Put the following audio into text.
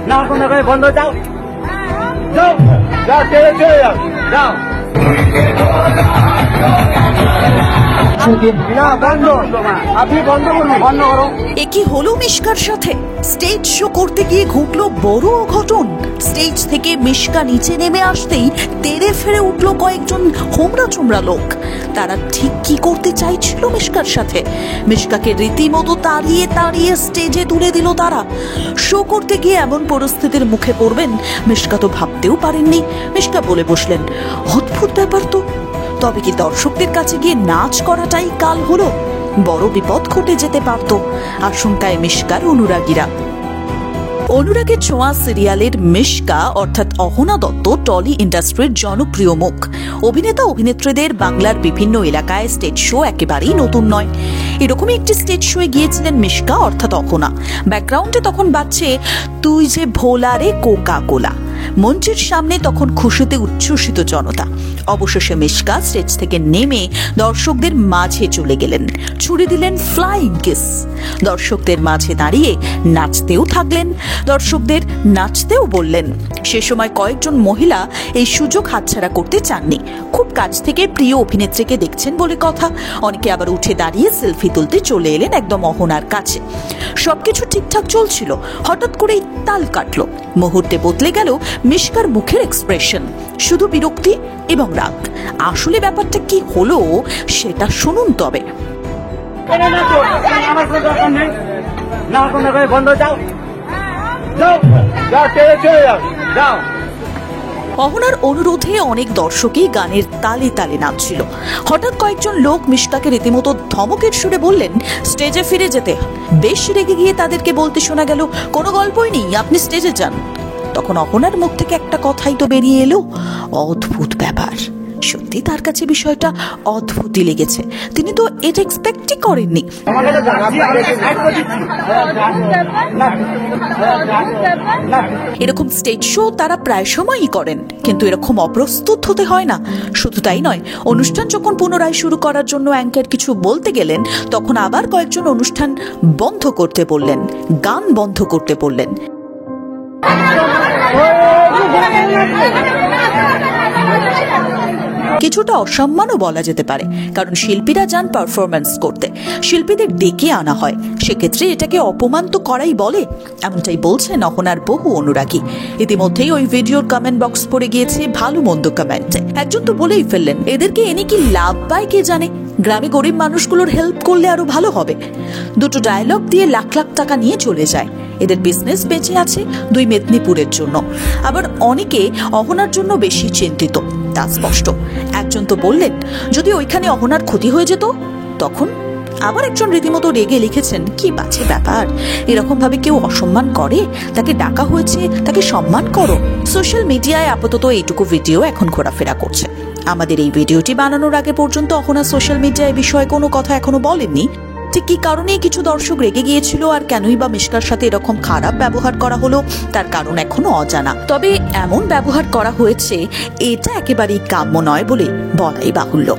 না কোনো করে বন্ধ যাও যাও যাও চলে চলে যাও যাও না বন্ধ আপনি বন্ধ করুন বন্ধ করো। এ কি হলো মিশকার সাথে? স্টেজ শো করতে গিয়ে ঘটলো বড় অঘটন। স্টেজ থেকে মিশকা নিচে নেমে আসতেই তেড়ে ফেরে উঠলো কয়েকজন হোমরা চোমরা লোক। তারা ঠিক কি করতে চাইছিল মিশকার সাথে? মিশকাকে রীতিমতো তাড়িয়ে তাড়িয়ে স্টেজে তুলে দিল তারা। শো করতে গিয়ে এমন পরিস্থিতির মুখে পড়বেন মিশকা তো ভাবতেও পারেননি। মিশকা বলে বসলেন, অদ্ভুত ব্যাপার তো, তবে কি দর্শকদের কাছে গিয়ে নাচ করাটাই কাল হলো? বড় বিপদ ঘটে যেতে পারত। আশঙ্কায় মিশকার অনুরাগীরা। অনুরাগের ছোঁয়া সিরিয়ালের মিশকা অর্থাৎ অহনা দত্ত টলি ইন্ডাস্ট্রির জনপ্রিয় মুখ। অভিনেতা অভিনেত্রীদের বাংলার বিভিন্ন এলাকায় স্টেজ শো একেবারেই নতুন নয়। এরকমই একটি স্টেজ শোয়ে গিয়েছিলেন মিশকা অর্থাৎ অহনা। ব্যাকগ্রাউন্ডে তখন বাজছে তুই যে ভোলা রে কোকা কোলা। মঞ্চের সামনে তখন খুশিতে উচ্ছ্বসিত জনতা। অবশেষে মিশকা স্টেজ থেকে নেমে দর্শকদের মাঝে চলে গেলেন, ছুড়ে দিলেন ফ্লাইং কিস। দর্শকদের মাঝে দাঁড়িয়ে নাচতেও থাকলেন, দর্শকদের নাচতেও বললেন। সে সময় কয়েকজন মহিলা এই সুযোগ হাতছাড়া করতে চাননি। খুব কাছ থেকে প্রিয় অভিনেত্রীকে দেখছেন বলে কথা। অনেকে আবার উঠে দাঁড়িয়ে সেলফি তুলতে চলে এলেন একদম অহনার কাছে। সবকিছু ঠিকঠাক চলছিল, হঠাৎ করেই তাল কাটলো। মুহূর্তে বদলে গেল মিশকার মুখের এক্সপ্রেশন, শুধু বিরক্তি এবং রাগ। আসলে ব্যাপারটা কি হলো সেটা শুনুন তবে। না কোনো করে বন্ধ যাও যাও যাও চলে চলে যাও যাও। অহনার অনুরোধে অনেক দর্শকই গানের তালে তালে নাচছিল। হঠাৎ কয়েকজন লোক মিশকাকে রীতিমতো ধমকের সুরে বললেন স্টেজে ফিরে যেতে। বেশ রেগে গিয়ে তাদেরকে বলতে শোনা গেল, কোনো গল্পই নেই, আপনি স্টেজে যান। তখন অহনার মুখ থেকে একটা কথাই তো বেরিয়ে এলো, অদ্ভুত ব্যাপার। সত্যি তার কাছে বিষয়টা অদ্ভুতই লেগেছে। তিনি তো এটা এক্সপেক্টই করেননি। এরকম স্টেজ শো তারা প্রায় সময়ই করেন, কিন্তু এরকম অপ্রস্তুত হতে হয় না। শুধু তাই নয়, অনুষ্ঠান যখন পুনরায় শুরু করার জন্য অ্যাঙ্কার কিছু বলতে গেলেন, তখন আবার কয়েকজন অনুষ্ঠান বন্ধ করতে বললেন, গান বন্ধ করতে বললেন। কিছুটা অসম্মানও বলা যেতে পারে, কারণ শিল্পীরা যান পারফরমেন্স করতে, শিল্পীদের ডেকে আনা হয়, সেক্ষেত্রে এটাকে অপমান তো করাই বলে। এমনটাই বলছেন অহনার বহু অনুরাগী। ইতিমধ্যেই ওই ভিডিওর কমেন্ট বক্স পড়ে গিয়েছে ভালো মন্দ কমেন্টে। একজন তো বলেই ফেললেন, এদেরকে এনে কি লাভ পায় কে জানে, গ্রামে গরিব মানুষগুলোর হেল্প করলে আরো ভালো হবে। দুটো ডায়লগ দিয়ে লাখ লাখ টাকা নিয়ে চলে যায়। এদের বিজনেস বেঁচে আছে 2 মেদিনীপুরের জন্য। আবার অনেকে অহনার জন্য বেশি চিন্তিত, তা স্পষ্ট। একজন তো বললেন, যদি ওইখানে অহনার ক্ষতি হয়ে যেত তখন। আবার একজন রীতিমতো রেগে লিখেছেন, কি বাজে ব্যাপার, এরকম ভাবে কেউ অসম্মান করে? তাকে ডাকা হয়েছে, তাকে সম্মান করো। সোশ্যাল মিডিয়ায় আপাতত এইটুকু ভিডিও এখন ঘোরাফেরা করছে। আমাদের এই ভিডিওটি বানানোর আগে পর্যন্ত অহনা সোশ্যাল মিডিয়ায় বিষয়ে কোনো কথা এখনো বলেননি। ঠিক কি কারণে কিছু দর্শক রেগে গিয়েছিল আর কেনই বা মিশকার সাথে এরকম খারাপ ব্যবহার করা হলো তার কারণ এখনো অজানা। তবে এমন ব্যবহার করা হয়েছে এটা একেবারেই কাম্য নয় বলে বলাই বাহুল্য।